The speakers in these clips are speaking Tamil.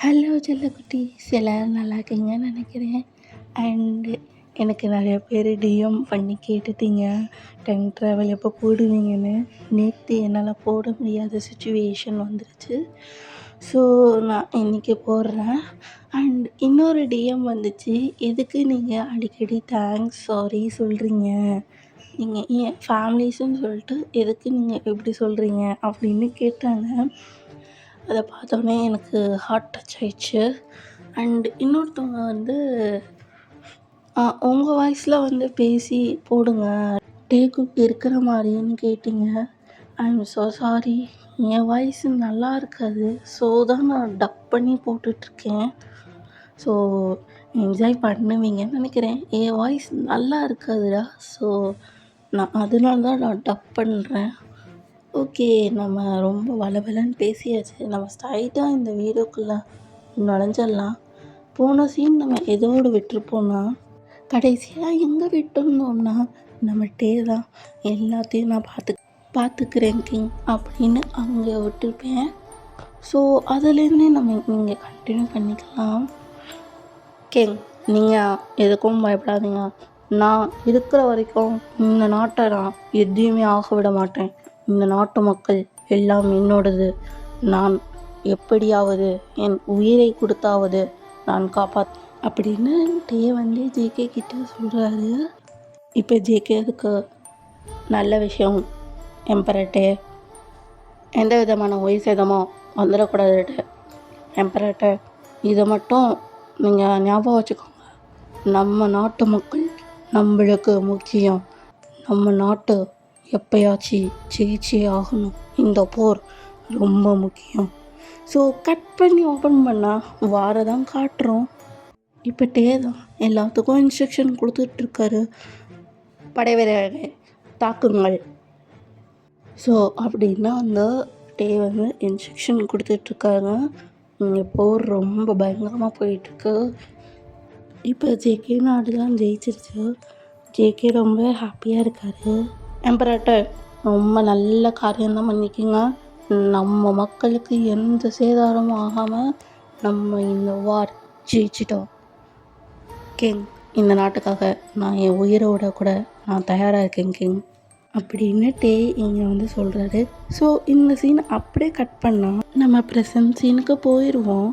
ஹலோ செல்லக்குட்டீஸ், எல்லோரும் நல்லா இருக்கீங்கன்னு நினைக்கிறேன். அண்டு எனக்கு நிறைய பேர் டிஎம் பண்ணி கேட்டுட்டீங்க டைம் ட்ராவல் எப்போ போடுவீங்கன்னு. நேற்று என்னால் போட முடியாத சுச்சுவேஷன் வந்துருச்சு. ஸோ நான் இன்றைக்கி போடுறேன். அண்ட் இன்னொரு டிஎம் வந்துச்சு, எதுக்கு நீங்கள் அடிக்கடி தேங்க்ஸ் சாரி சொல்கிறீங்க, நீங்கள் ஏன் ஃபேமிலிஸ்ன்னு சொல்லிட்டு எதுக்கு நீங்கள் எப்படி சொல்கிறீங்க அப்படின்னு கேட்டாங்க. அதை பார்த்தோன்னே எனக்கு ஹார்ட் டச் ஆயிடுச்சு. அண்ட் இன்னொருத்தவங்க வந்து உங்கள் வாய்ஸில் வந்து பேசி போடுங்க, டேக்குக்கு இருக்கிற மாதிரின்னு கேட்டிங்க. I am so sorry, N voice நல்லா இருக்காது. ஸோ தான் நான் டப் பண்ணி போட்டுட்ருக்கேன். ஸோ என்ஜாய் பண்ணுவீங்கன்னு நினைக்கிறேன். என் வாய்ஸ் நல்லா இருக்காதுடா, ஸோ நான் அதனால தான் நான் டப் பண்ணுறேன். ஓகே, நம்ம ரொம்ப வளவலன்னு பேசியாச்சு. நம்ம ஸ்ட்ரைட்டாக இந்த வீடியோக்குள்ளே நுழைஞ்சிடலாம். போன சீன் நம்ம எதோடு விட்டுருப்போம்னா, கடைசியாக எங்கே விட்டுருந்தோம்னா, நம்ம டே தான் எல்லாத்தையும் நான் பார்த்துக்கிறேன் கிங் அப்படின்னு அங்கே விட்டுருப்பேன். ஸோ அதுலேருந்தே நம்ம இங்கே கண்டினியூ பண்ணிக்கலாம். கிங், நீங்கள் எதுக்கும் பயப்படாதீங்க. நான் இருக்கிற வரைக்கும் இந்த நாட்டை நான் எதையுமே ஆக விட மாட்டேன். இந்த நாட்டு மக்கள் எல்லாம் என்னோடது. நான் எப்படியாவது என் உயிரை கொடுத்தாவது நான் அப்படின்னு டே வந்து ஜேகே கிட்ட சொல்கிறாரு. இப்போ ஜேகே அதுக்கு நல்ல விஷயம் எம்பரட்டே, எந்த விதமான உயிர் சேதமோ வந்துடக்கூடாது எம்பரட்டே, இதை மட்டும் நீங்கள் ஞாபகம் வச்சுக்கோங்க. நம்ம நாட்டு மக்கள் நம்மளுக்கு முக்கியம். நம்ம நாட்டு எப்பயாச்சும் ஜெயிச்சே ஆகணும். இந்த போர் ரொம்ப முக்கியம். ஸோ கட் பண்ணி ஓப்பன் பண்ணால் வாரதான் காட்டுறோம். இப்போ டே தான் எல்லாத்துக்கும் இன்ஸ்ட்ரக்ஷன் கொடுத்துட்ருக்காரு. படை வீரர்களை தாக்குங்கள். ஸோ அப்படின்னா அந்த டே வந்து இன்ஸ்ட்ரக்ஷன் கொடுத்துட்ருக்காங்க. இங்கே போர் ரொம்ப பயங்கரமாக போயிட்டுருக்கு. இப்போ ஜேகே நாடு தான் ஜெயிச்சிருச்சு. ஜேகே ரொம்ப ஹாப்பியாக இருக்கார். எம்பரட்டர், ரொம்ப நல்ல காரியம்தான் பண்ணிக்கிங்க. நம்ம மக்களுக்கு எந்த சேதாரமும் ஆகாமல் நம்ம இந்த வார் ஜெயிச்சிட்டோம். கிங், இந்த நாட்டுக்காக நான் என் உயிரோட கூட நான் தயாராக இருக்கேன் கிங் அப்படின்னு டே இங்கே வந்து சொல்கிறாரு. ஸோ இந்த சீன் அப்படியே கட் பண்ணால் நம்ம ப்ரெசன்ட் சீனுக்கு போயிடுவோம்.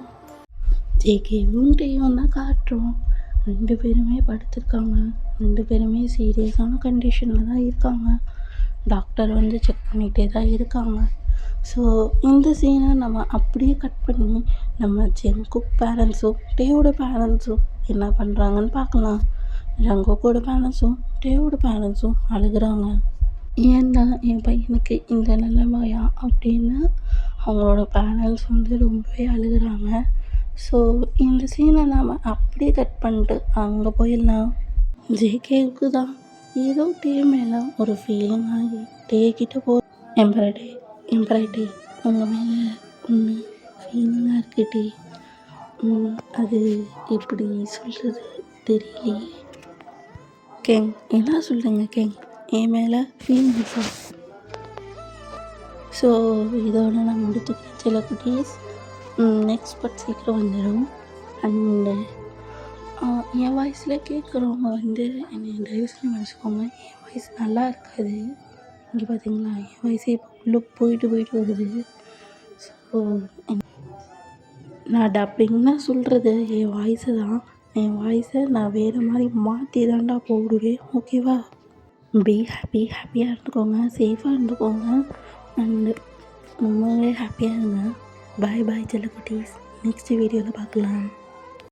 ஜேகேவும் டேயும் தான் காட்டுறோம். 2 பேருமே படுத்திருக்காங்க. 2 பேருமே சீரியஸான கண்டிஷனில் தான் இருக்காங்க. டாக்டர் வந்து செக் பண்ணிகிட்டே தான் இருக்காங்க. ஸோ இந்த சீனை நம்ம அப்படியே கட் பண்ணி நம்ம ஜங்குக் பேரண்ட்ஸும் டேவோட பேரண்ட்ஸும் என்ன பண்ணுறாங்கன்னு பார்க்கலாம். ஜங்குக்கோட பேரண்ட்ஸும் டேவோட பேரண்ட்ஸும் அழுகிறாங்க. ஏன்டா என் பையனுக்கு இந்த நிலைமையா அப்படின்னு அவங்களோட பேரண்ட்ஸ் வந்து ரொம்பவே அழுகிறாங்க. ஸோ இந்த சீனை நாம் அப்படியே கட் பண்ணிட்டு அங்கே போயிடலாம். ஜேகேவுக்கு தான் ஏதோ டே மேலே ஒரு ஃபீலிங் ஆகி டே கிட்ட எம்பரட்டே உங்கள் மேலே ஒன்று ஃபீலிங்காக இருக்கு டே. அது எப்படி சொல்கிறது தெரியலையே. கேங், என்ன சொல்கிறீங்க கேங், என் மேலே ஃபீலிங்ஸா? ஸோ இதோட நான் முடிச்சுக்கிறேன் சில குட்டீஸ். நெக்ஸ்ட் பார்ட் சீக்கிரம் வந்துடும். அண்டு என் வாய்ஸில் கேட்குறவங்க வந்து என்னை தயவு செஞ்சு மன்னிச்சுக்கோங்க. என் வாய்ஸ் நல்லா இருக்காது. இங்கே பார்த்தீங்களா, என் வாய்ஸே இப்போ உள்ளே போயிட்டு வருது. ஸோ நான் டப்பிங்னா சொல்கிறது என் வாய்ஸை தான். என் வாய்ஸை நான் வேறு மாதிரி மாற்றி தான்டா போடுவேன். ஓகேவா? ஹாப்பியாக இருந்துக்கோங்க, சேஃபாக இருந்துக்கோங்க. அண்டு ரொம்பவே ஹாப்பியாக இருங்க. பாய் செல்ல குட்டீஸ். நெக்ஸ்ட் வீடியோவில் பார்க்கலாம்.